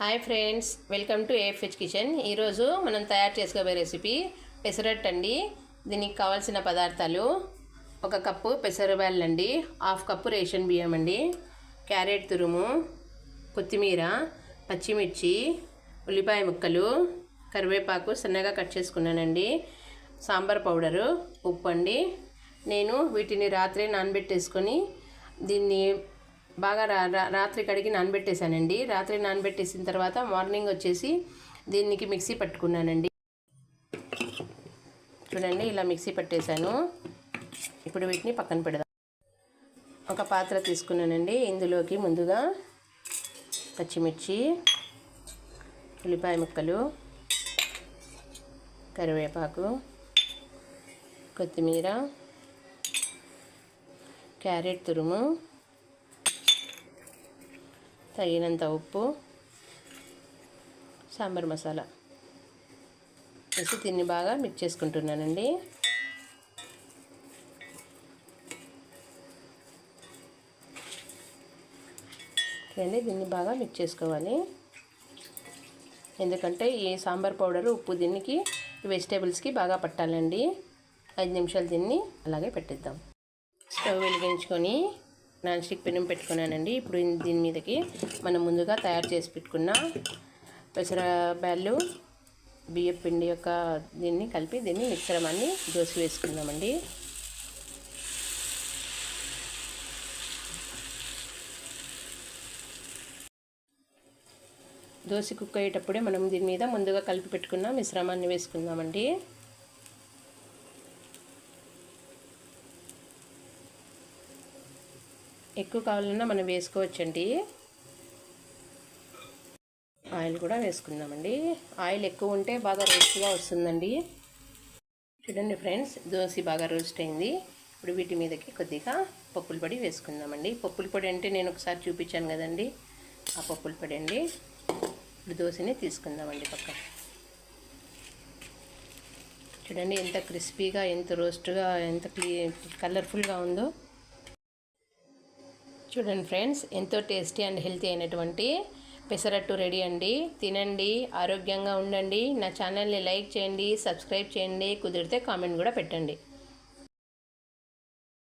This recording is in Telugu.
Hi friends, welcome to AFH kitchen. ఈరోజు మనం తయారు చేసుకోబోయే రెసిపీ పెసరట్టు అండి. దీనికి కావాల్సిన పదార్థాలు: 1 కప్పు పెసరబ్యాళ్ళు అండి, 1/2 కప్పు రేషన్ బియ్యం అండి, క్యారెట్ తురుము, కొత్తిమీర, పచ్చిమిర్చి, ఉల్లిపాయ ముక్కలు, కరివేపాకు సన్నగా కట్ చేసుకున్నానండి, సాంబార్ పౌడరు, ఉప్పు అండి. నేను వీటిని రాత్రి నానబెట్టేసుకొని దీన్ని బాగా రాత్రి కడిగి నానబెట్టేశానండి. రాత్రి నానబెట్టేసిన తర్వాత మార్నింగ్ వచ్చేసి దీనికి మిక్సీ పట్టుకున్నానండి. చూడండి, ఇలా మిక్సీ పట్టేశాను. ఇప్పుడు వీటిని పక్కన పెడదాం. ఒక పాత్ర తీసుకున్నానండి. ఇందులోకి ముందుగా పచ్చిమిర్చి, ఉల్లిపాయ ముక్కలు, కరివేపాకు, కొత్తిమీర, క్యారెట్ తురుము, తగినంత ఉప్పు, సాంబార్ మసాలా వేసి దీన్ని బాగా మిక్స్ చేసుకుంటున్నానండి. చూడండి, దీన్ని బాగా మిక్స్ చేసుకోవాలి. ఎందుకంటే ఈ సాంబార్ పౌడరు, ఉప్పు దీనికి వెజిటేబుల్స్కి బాగా పట్టాలండి. 5 నిమిషాలు దీన్ని అలాగే పెట్టిద్దాం. స్టవ్ వెలిగించుకొని నాన్ స్టిక్ పెనం పెట్టుకున్నానండి. ఇప్పుడు దీని మీదకి మనం ముందుగా తయారు చేసి పెట్టుకున్న పెసరబ్యాళ్ళు, బియ్యం పిండి యొక్క దీన్ని కలిపి దీన్ని మిశ్రమాన్ని దోశ వేసుకుందామండి. దోశ కుక్ అయ్యేటప్పుడే మనం దీని మీద ముందుగా కలిపి పెట్టుకున్న మిశ్రమాన్ని వేసుకుందామండి. ఎక్కువ కావాలన్నా మనం వేసుకోవచ్చండి. ఆయిల్ కూడా వేసుకుందామండి. ఆయిల్ ఎక్కువ ఉంటే బాగా రోస్ట్గా వస్తుందండి. చూడండి ఫ్రెండ్స్, దోశ బాగా రోస్ట్ అయింది. ఇప్పుడు వీటి మీదకి కొద్దిగా పప్పుల పొడి వేసుకుందామండి. పప్పుల పొడి అంటే నేను ఒకసారి చూపించాను కదండి, ఆ పప్పుల పొడి అండి. ఇప్పుడు దోశని తీసుకుందామండి పక్కన. చూడండి ఎంత క్రిస్పీగా, ఎంత రోస్ట్గా, ఎంత కలర్ఫుల్గా ఉందో. చూడండి ఫ్రెండ్స్, ఎంతో టేస్టీ అండ్ హెల్తీ అయినటువంటి పెసరట్టు రెడీ అండి. తినండి, ఆరోగ్యంగా ఉండండి. నా ఛానల్ని లైక్ చేయండి, సబ్స్క్రైబ్ చేయండి, కుదిరితే కామెంట్ కూడా పెట్టండి.